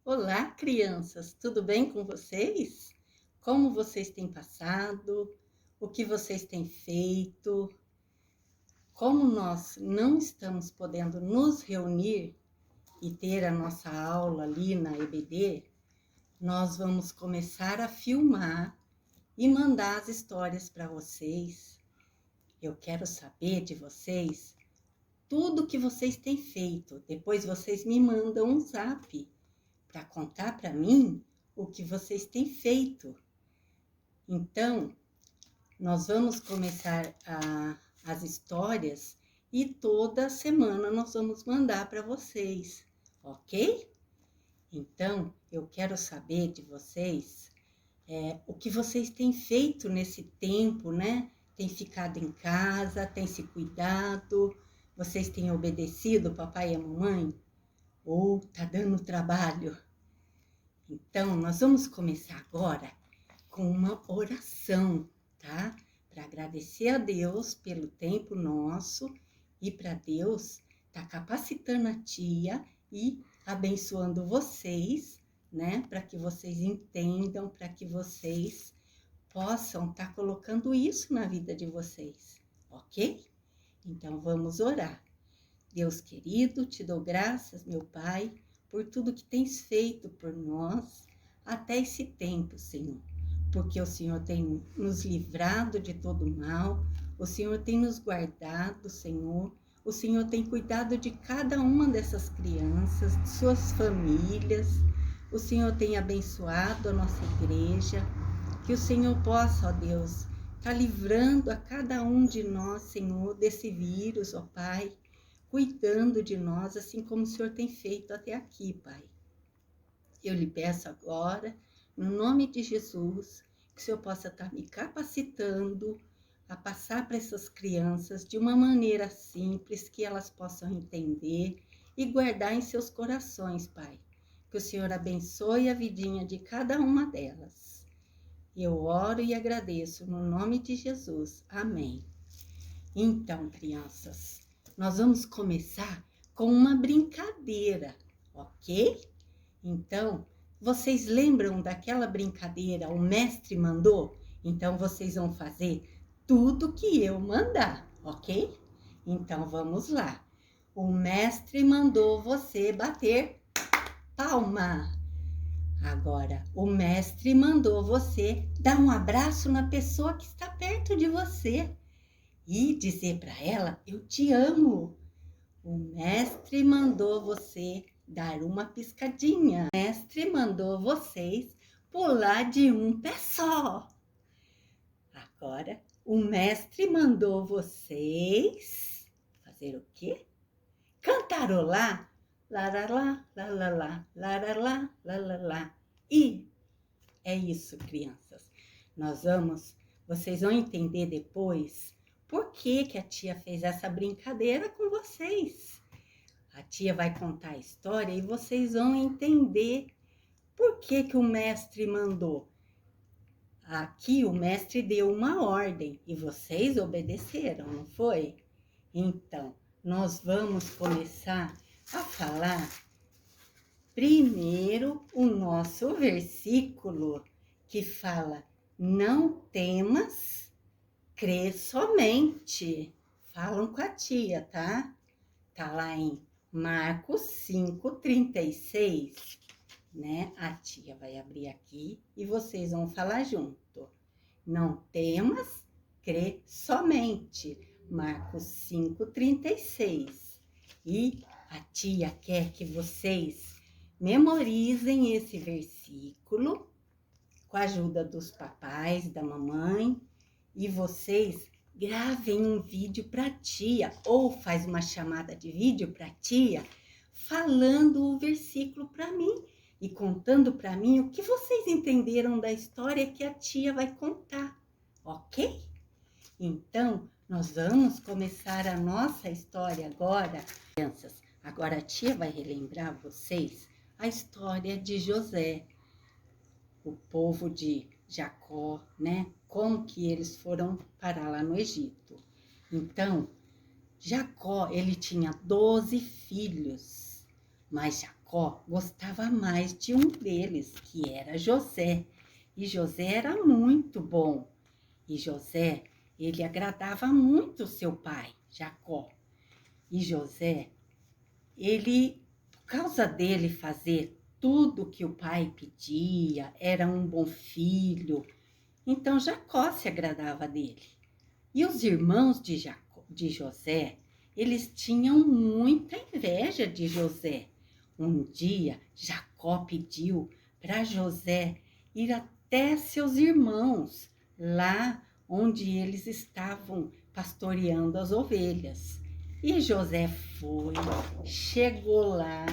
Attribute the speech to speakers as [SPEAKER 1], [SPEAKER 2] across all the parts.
[SPEAKER 1] Olá, crianças, tudo bem com vocês? Como vocês têm passado? O que vocês têm feito? Como nós não estamos podendo nos reunir e ter a nossa aula ali na EBD, nós vamos começar a filmar e mandar as histórias para vocês. Eu quero saber de vocês tudo que vocês têm feito. Depois vocês me mandam um zap para contar para mim o que vocês têm feito. Então, nós vamos começar as histórias e toda semana nós vamos mandar para vocês, ok? Então, eu quero saber de vocês o que vocês têm feito nesse tempo, né? Tem ficado em casa, tem se cuidado, vocês têm obedecido o papai e a mamãe? Ou tá dando trabalho? Então, nós vamos começar agora com uma oração, tá? Para agradecer a Deus pelo tempo nosso e para Deus tá capacitando a tia e abençoando vocês, né? Para que vocês entendam, para que vocês possam estar colocando isso na vida de vocês, ok? Então, vamos orar. Deus querido, te dou graças, meu Pai, por tudo que tens feito por nós até esse tempo, Senhor. Porque o Senhor tem nos livrado de todo mal, o Senhor tem nos guardado, Senhor. O Senhor tem cuidado de cada uma dessas crianças, de suas famílias. O Senhor tem abençoado a nossa igreja. Que o Senhor possa, ó Deus, estar livrando a cada um de nós, Senhor, desse vírus, ó Pai, cuidando de nós, assim como o Senhor tem feito até aqui, Pai. Eu lhe peço agora, no nome de Jesus, que o Senhor possa estar me capacitando a passar para essas crianças de uma maneira simples, que elas possam entender e guardar em seus corações, Pai. Que o Senhor abençoe a vidinha de cada uma delas. Eu oro e agradeço no nome de Jesus. Amém. Então, crianças, nós vamos começar com uma brincadeira, ok? Então, vocês lembram daquela brincadeira, o mestre mandou? Então, vocês vão fazer tudo que eu mandar, ok? Então, vamos lá. O mestre mandou você bater palma. Agora, o mestre mandou você dar um abraço na pessoa que está perto de você e dizer para ela, eu te amo. O mestre mandou você dar uma piscadinha. O mestre mandou vocês pular de um pé só. Agora, o mestre mandou vocês fazer o quê? Cantarolar. Laralá, lalala, laralá, lalala. E é isso, crianças. Vocês vão entender depois por que a tia fez essa brincadeira com vocês. A tia vai contar a história e vocês vão entender por que o mestre mandou. Aqui o mestre deu uma ordem e vocês obedeceram, não foi? Então, nós vamos começar a falar primeiro o nosso versículo que fala: não temas, crê somente. Falam com a tia, tá? Tá lá em Marcos 5:36, né? A tia vai abrir aqui e vocês vão falar junto. Não temas, crê somente. Marcos 5:36. E a tia quer que vocês memorizem esse versículo com a ajuda dos papais, da mamãe, e vocês gravem um vídeo para a tia ou faz uma chamada de vídeo para a tia falando o versículo para mim e contando para mim o que vocês entenderam da história que a tia vai contar, ok? Então, nós vamos começar a nossa história agora. Crianças, agora a tia vai relembrar vocês a história de José, o povo de Jacó, né? Como que eles foram parar lá no Egito. Então, Jacó, ele tinha 12 filhos, mas Jacó gostava mais de um deles, que era José. E José era muito bom. E José, ele agradava muito seu pai, Jacó. E José, ele, por causa dele fazer tudo que o pai pedia, era um bom filho, então Jacó se agradava dele. E os irmãos de José, eles tinham muita inveja de José. Um dia, Jacó pediu para José ir até seus irmãos, lá onde eles estavam pastoreando as ovelhas. E José foi, chegou lá,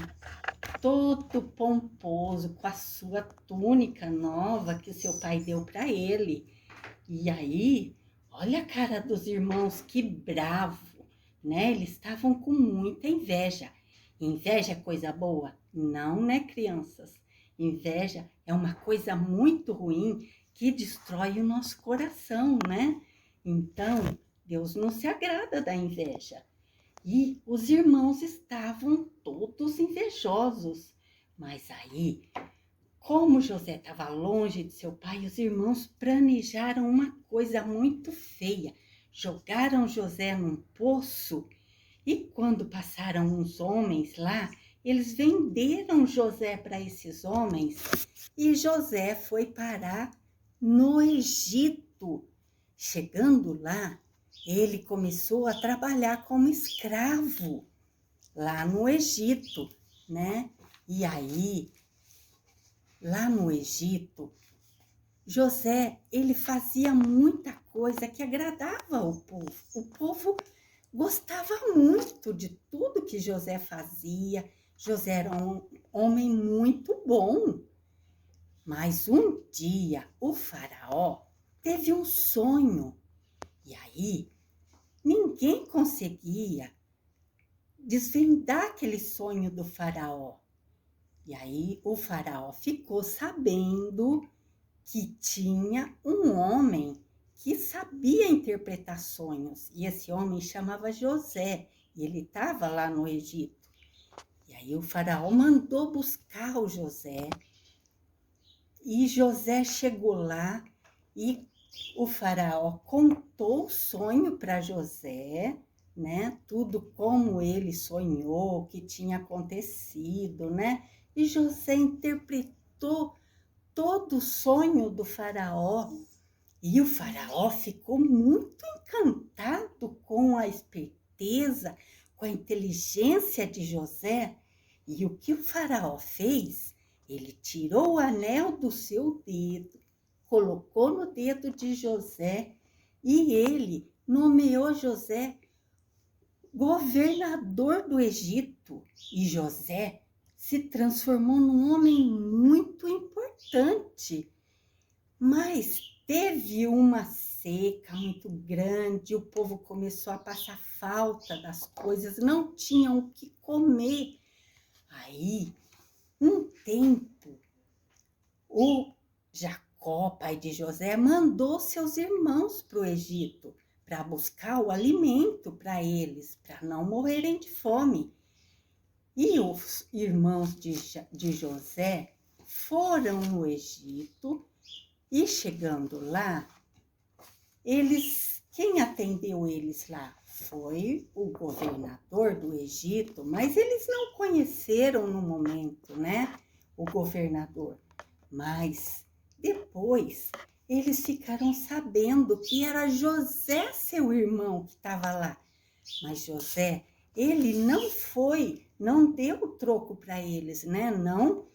[SPEAKER 1] todo pomposo, com a sua túnica nova que o seu pai deu para ele. E aí, olha a cara dos irmãos, que bravo, né? Eles estavam com muita inveja. Inveja é coisa boa? Não, né, crianças? Inveja é uma coisa muito ruim que destrói o nosso coração, né? Então, Deus não se agrada da inveja. E os irmãos estavam todos invejosos. Mas aí, como José estava longe de seu pai, os irmãos planejaram uma coisa muito feia. Jogaram José num poço e quando passaram uns homens lá, eles venderam José para esses homens e José foi parar no Egito. Chegando lá, ele começou a trabalhar como escravo lá no Egito, né? E aí, lá no Egito, José, ele fazia muita coisa que agradava o povo. O povo gostava muito de tudo que José fazia. José era um homem muito bom. Mas um dia o faraó teve um sonho. E aí, ninguém conseguia desvendar aquele sonho do faraó. E aí o faraó ficou sabendo que tinha um homem que sabia interpretar sonhos. E esse homem chamava José. E ele estava lá no Egito. E aí o faraó mandou buscar o José. E José chegou lá e o faraó contou o sonho para José, né? Tudo como ele sonhou, o que tinha acontecido, né? E José interpretou todo o sonho do faraó. E o faraó ficou muito encantado com a esperteza, com a inteligência de José. E o que o faraó fez? Ele tirou o anel do seu dedo, colocou no dedo de José e ele nomeou José governador do Egito. E José se transformou num homem muito importante. Mas teve uma seca muito grande, o povo começou a passar falta das coisas, não tinham o que comer. Aí, um tempo, o Jacó, pai de José, mandou seus irmãos para o Egito para buscar o alimento para eles, para não morrerem de fome. E os irmãos de José foram no Egito e chegando lá, quem atendeu eles lá foi o governador do Egito, mas eles não conheceram no momento, né, o governador. Mas depois eles ficaram sabendo que era José, seu irmão, que estava lá. Mas José, ele não deu troco para eles, né? Não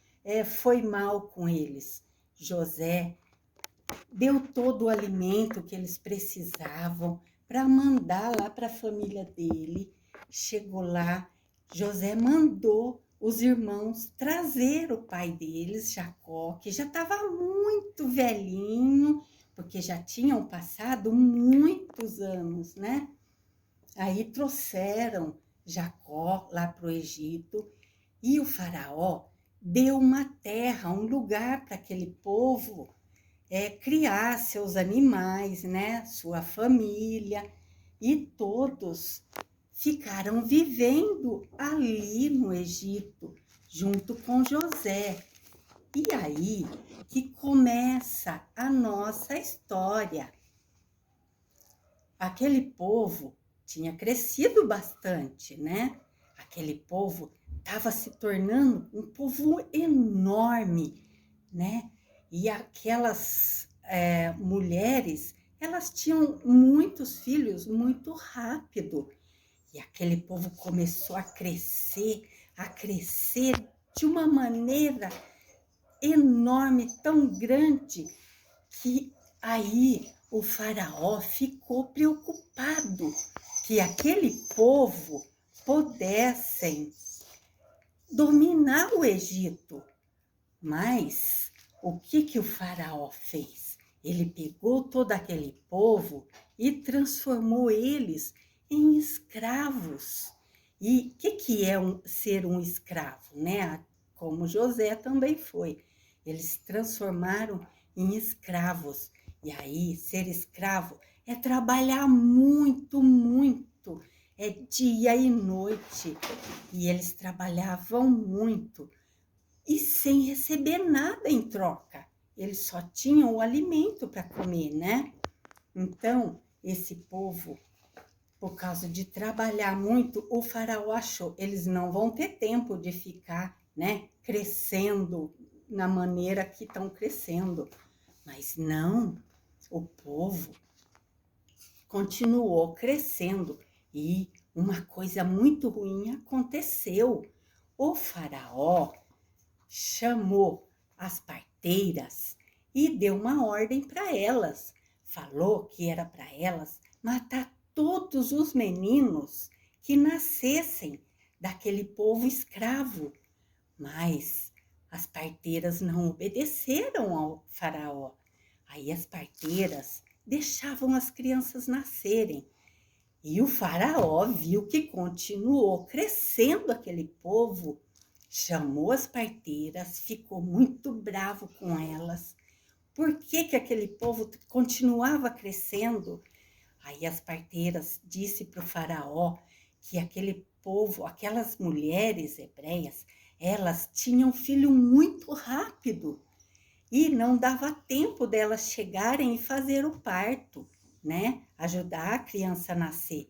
[SPEAKER 1] foi mal com eles. José deu todo o alimento que eles precisavam para mandar lá para a família dele. Chegou lá, José mandou os irmãos trazer o pai deles, Jacó, que já estava muito velhinho, porque já tinham passado muitos anos, né? Aí trouxeram Jacó lá para o Egito e o faraó deu uma terra, um lugar para aquele povo criar seus animais, né? Sua família, e todos ficaram vivendo ali no Egito. junto com José. E aí que começa a nossa história. Aquele povo tinha crescido bastante, né? Aquele povo estava se tornando um povo enorme, né? E aquelas mulheres, elas tinham muitos filhos muito rápido. E aquele povo começou a crescer de uma maneira enorme, tão grande, que aí o faraó ficou preocupado que aquele povo pudessem dominar o Egito. Mas o que o faraó fez? Ele pegou todo aquele povo e transformou eles em escravos. E o que é ser um escravo, né? Como José também foi. Eles se transformaram em escravos. E aí, ser escravo é trabalhar muito, muito. É dia e noite. E eles trabalhavam muito e sem receber nada em troca. Eles só tinham o alimento para comer, né? Então, esse povo, por causa de trabalhar muito, o faraó achou, eles não vão ter tempo de ficar, né, crescendo na maneira que estão crescendo. Mas não, o povo continuou crescendo e uma coisa muito ruim aconteceu. O faraó chamou as parteiras e deu uma ordem para elas. Falou que era para elas matar todos os meninos que nascessem daquele povo escravo. Mas as parteiras não obedeceram ao faraó. Aí as parteiras deixavam as crianças nascerem. E o faraó viu que continuou crescendo aquele povo, chamou as parteiras, ficou muito bravo com elas. Por que aquele povo continuava crescendo? Aí as parteiras disse para o faraó que aquele povo, aquelas mulheres hebreias, elas tinham filho muito rápido e não dava tempo delas chegarem e fazer o parto, né? Ajudar a criança a nascer.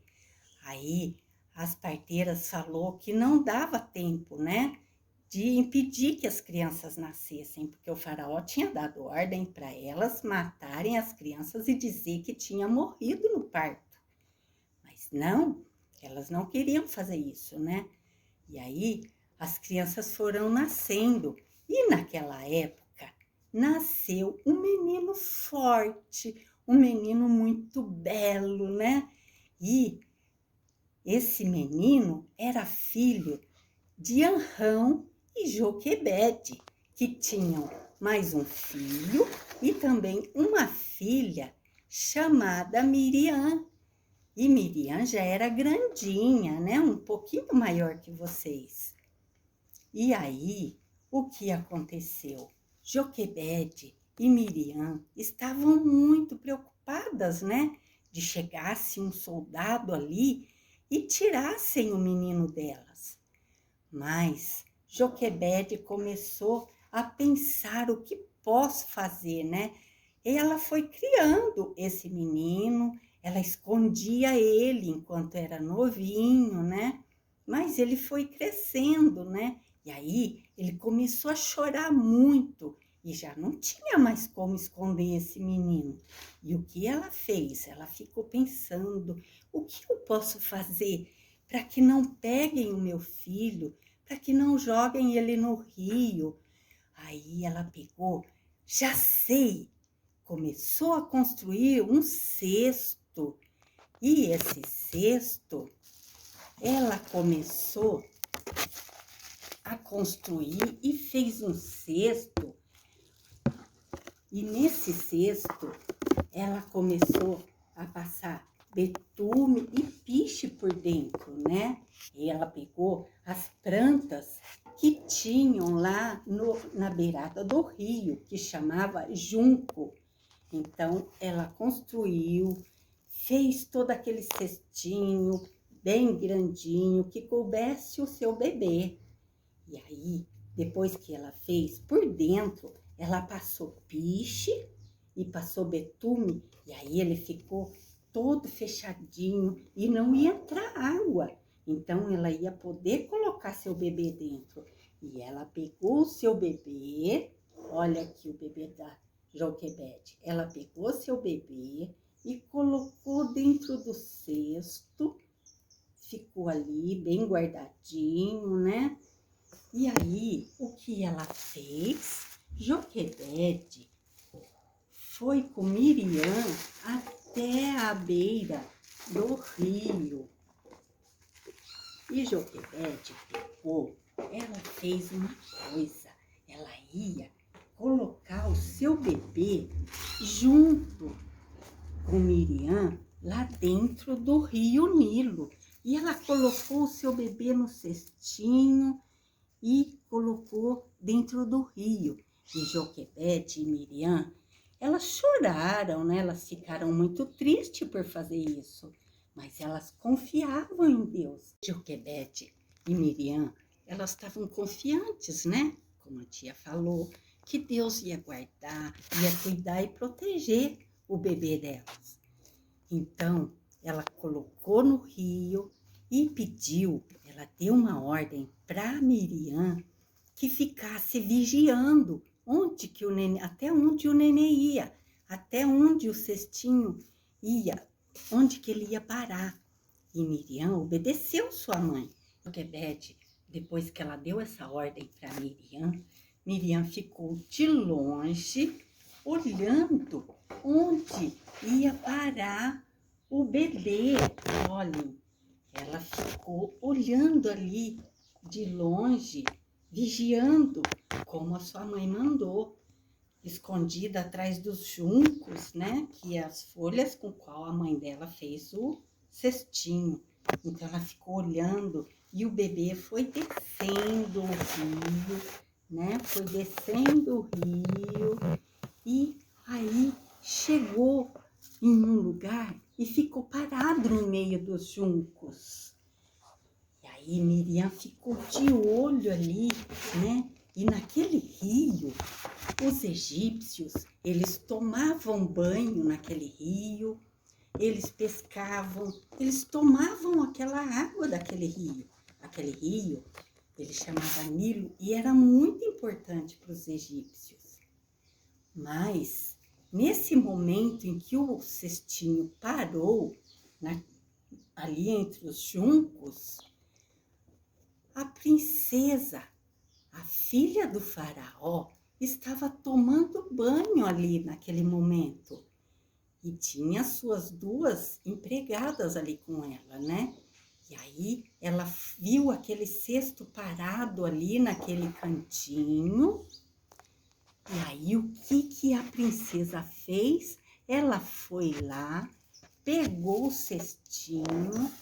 [SPEAKER 1] Aí as parteiras falou que não dava tempo, né? De impedir que as crianças nascessem, porque o faraó tinha dado ordem para elas matarem as crianças e dizer que tinha morrido no parto. Mas não, elas não queriam fazer isso, né? E aí as crianças foram nascendo. E naquela época nasceu um menino forte, um menino muito belo, né? E esse menino era filho de Anrão e Joquebede, que tinham mais um filho e também uma filha chamada Miriam. E Miriam já era grandinha, né? Um pouquinho maior que vocês. E aí, o que aconteceu? Joquebede e Miriam estavam muito preocupadas, né? De chegasse um soldado ali e tirassem o menino delas. Mas Joquebede começou a pensar o que posso fazer, né? E ela foi criando esse menino, ela escondia ele enquanto era novinho, né? Mas ele foi crescendo, né? E aí ele começou a chorar muito e já não tinha mais como esconder esse menino. E o que ela fez? Ela ficou pensando, o que eu posso fazer para que não peguem o meu filho, para que não joguem ele no rio? Aí ela pegou, já sei, começou a construir um cesto. E esse cesto, ela começou a construir e fez um cesto. E nesse cesto, ela começou a passar betume e piche por dentro, né? E ela pegou as plantas que tinham lá na beirada do rio, que chamava junco. Então, ela construiu, fez todo aquele cestinho bem grandinho, que coubesse o seu bebê. E aí, depois que ela fez, por dentro, ela passou piche e passou betume, e aí ele ficou todo fechadinho e não ia entrar água. Então, ela ia poder colocar seu bebê dentro. E ela pegou o seu bebê, olha aqui o bebê da Joquebede. Ela pegou seu bebê e colocou dentro do cesto, ficou ali bem guardadinho, né? E aí, o que ela fez? Joquebede foi com Miriam até a beira do rio. E Joquebede pegou, ela fez uma coisa, ela ia colocar o seu bebê junto com Miriam lá dentro do rio Nilo. E ela colocou o seu bebê no cestinho e colocou dentro do rio. E Joquebede e Miriam, elas choraram, né? Elas ficaram muito tristes por fazer isso, mas elas confiavam em Deus. Joquebede e Miriam, elas estavam confiantes, né? Como a tia falou, que Deus ia guardar, ia cuidar e proteger o bebê delas. Então, ela colocou no rio e pediu, ela deu uma ordem para Miriam que ficasse vigiando onde que o neném, até onde o neném ia, até onde o cestinho ia, onde que ele ia parar. E Miriam obedeceu sua mãe. Joquebede, depois que ela deu essa ordem para Miriam, Miriam ficou de longe, olhando onde ia parar o bebê. Olhem, ela ficou olhando ali de longe, vigiando, como a sua mãe mandou, escondida atrás dos juncos, né? Que é as folhas com qual a mãe dela fez o cestinho. Então, ela ficou olhando e o bebê foi descendo o rio, né? Foi descendo o rio e aí chegou em um lugar e ficou parado no meio dos juncos. E aí Miriam ficou de olho ali, né? E naquele rio, os egípcios, eles tomavam banho naquele rio, eles pescavam, eles tomavam aquela água daquele rio. Aquele rio, ele chamava Nilo e era muito importante para os egípcios. Mas, nesse momento em que o cestinho parou, ali entre os juncos, a princesa, a filha do faraó, estava tomando banho ali naquele momento. E tinha suas duas empregadas ali com ela, né? E aí ela viu aquele cesto parado ali naquele cantinho. E aí o que a princesa fez? Ela foi lá, pegou o cestinho,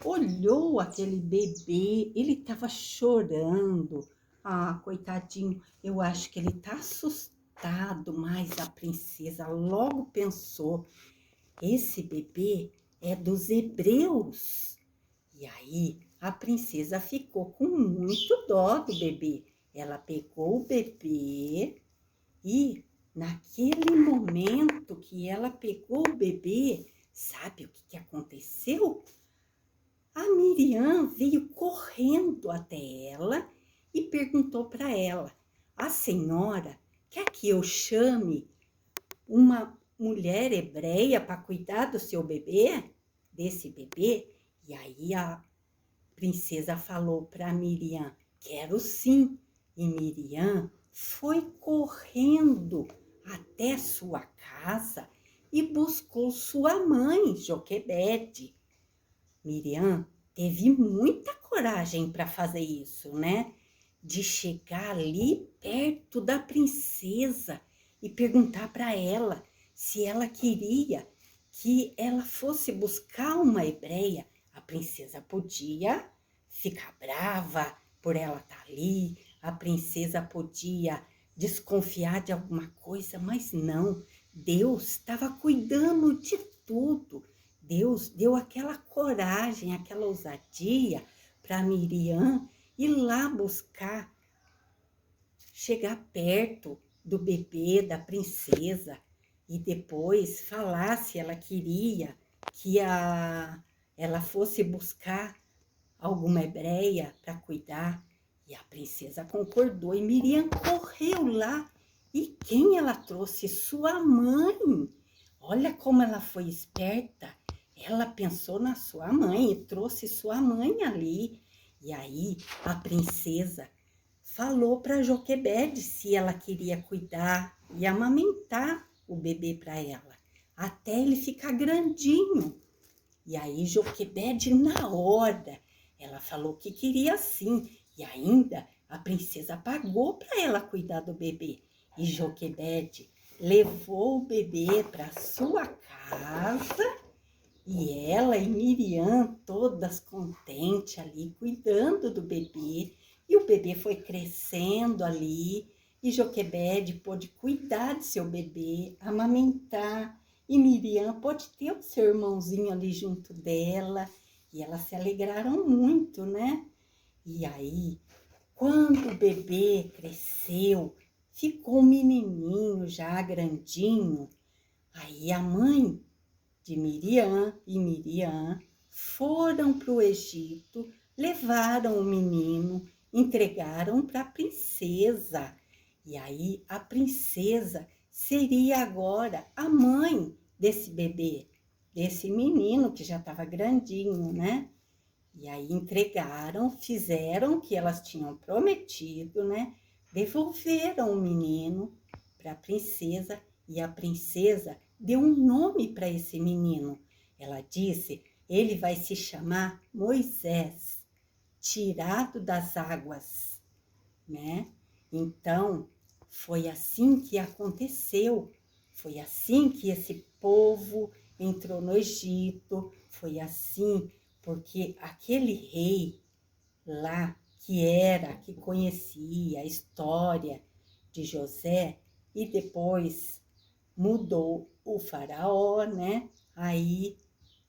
[SPEAKER 1] olhou aquele bebê, ele estava chorando. Ah, coitadinho, eu acho que ele está assustado, mas a princesa logo pensou, esse bebê é dos hebreus. E aí a princesa ficou com muito dó do bebê. Ela pegou o bebê e naquele momento que ela pegou o bebê, sabe o que aconteceu? A Miriam veio correndo até ela e perguntou para ela, a senhora quer que eu chame uma mulher hebreia para cuidar do seu bebê, desse bebê? E aí a princesa falou para Miriam, quero sim. E Miriam foi correndo até sua casa e buscou sua mãe, Joquebede. Miriam teve muita coragem para fazer isso, né? De chegar ali perto da princesa e perguntar para ela se ela queria que ela fosse buscar uma hebreia. A princesa podia ficar brava por ela estar ali, a princesa podia desconfiar de alguma coisa, mas não, Deus estava cuidando de tudo. Deus deu aquela coragem, aquela ousadia para Miriam ir lá buscar chegar perto do bebê, da princesa, e depois falar se ela queria que ela fosse buscar alguma hebreia para cuidar. E a princesa concordou e Miriam correu lá. E quem ela trouxe? Sua mãe. Olha como ela foi esperta. Ela pensou na sua mãe e trouxe sua mãe ali. E aí a princesa falou para Joquebede se ela queria cuidar e amamentar o bebê para ela, até ele ficar grandinho. E aí Joquebede, na hora, ela falou que queria sim. E ainda a princesa pagou para ela cuidar do bebê. E Joquebede levou o bebê para sua casa e ela e Miriam todas contentes ali, cuidando do bebê. E o bebê foi crescendo ali e Joquebede pôde cuidar de seu bebê, amamentar. E Miriam pôde ter o seu irmãozinho ali junto dela. E elas se alegraram muito, né? E aí, quando o bebê cresceu, ficou um menininho já grandinho, aí a mãe de Miriam e Miriam foram para o Egito, levaram o menino, entregaram para a princesa. E aí a princesa seria agora a mãe desse bebê, desse menino que já estava grandinho, né? E aí entregaram, fizeram o que elas tinham prometido, né? Devolveram o menino para a princesa e a princesa deu um nome para esse menino. Ela disse: ele vai se chamar Moisés, tirado das águas, né? Então, foi assim que aconteceu. Foi assim que esse povo entrou no Egito. Foi assim porque aquele rei lá que conhecia a história de José e depois mudou o faraó, né? Aí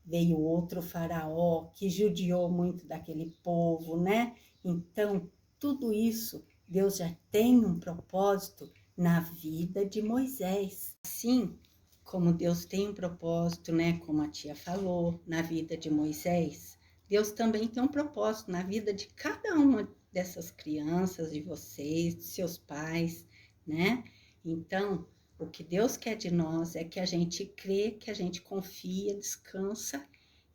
[SPEAKER 1] veio outro faraó que judiou muito daquele povo, né? Então, tudo isso, Deus já tem um propósito na vida de Moisés. Assim como Deus tem um propósito, né? Como a tia falou, na vida de Moisés, Deus também tem um propósito na vida de cada uma dessas crianças, de vocês, de seus pais, né? Então, o que Deus quer de nós é que a gente crê, que a gente confia, descansa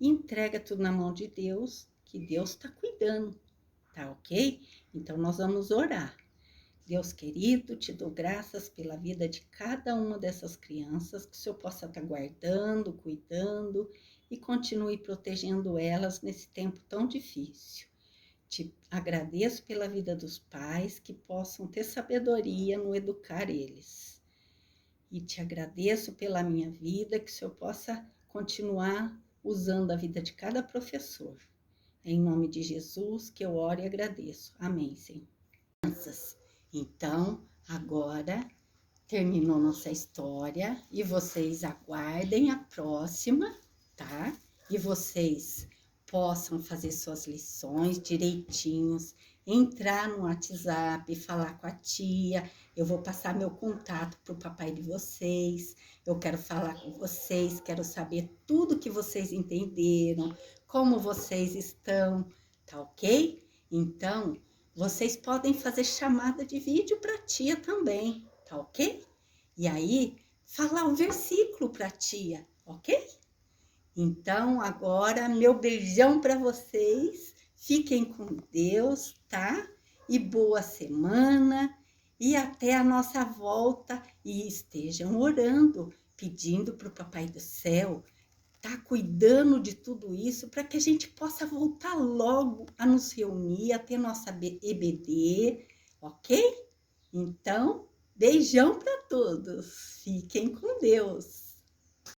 [SPEAKER 1] e entrega tudo na mão de Deus, que Deus está cuidando, tá ok? Então, nós vamos orar. Deus querido, te dou graças pela vida de cada uma dessas crianças, que o Senhor possa estar guardando, cuidando e continue protegendo elas nesse tempo tão difícil. Te agradeço pela vida dos pais, que possam ter sabedoria no educar eles. E te agradeço pela minha vida, que o Senhor possa continuar usando a vida de cada professor. É em nome de Jesus que eu oro e agradeço. Amém, Senhor. Então, agora terminou nossa história e vocês aguardem a próxima, tá? E vocês possam fazer suas lições direitinhos, entrar no WhatsApp, falar com a tia. Eu vou passar meu contato para o papai de vocês. Eu quero falar com vocês, quero saber tudo que vocês entenderam, como vocês estão, tá ok? Então, vocês podem fazer chamada de vídeo para a tia também, tá ok? E aí, falar o versículo para a tia, ok? Então, agora, meu beijão para vocês. Fiquem com Deus, tá? E boa semana. E até a nossa volta. E estejam orando, pedindo para o Papai do Céu tá cuidando de tudo isso para que a gente possa voltar logo a nos reunir, a ter nossa EBD, ok? Então, beijão para todos. Fiquem com Deus.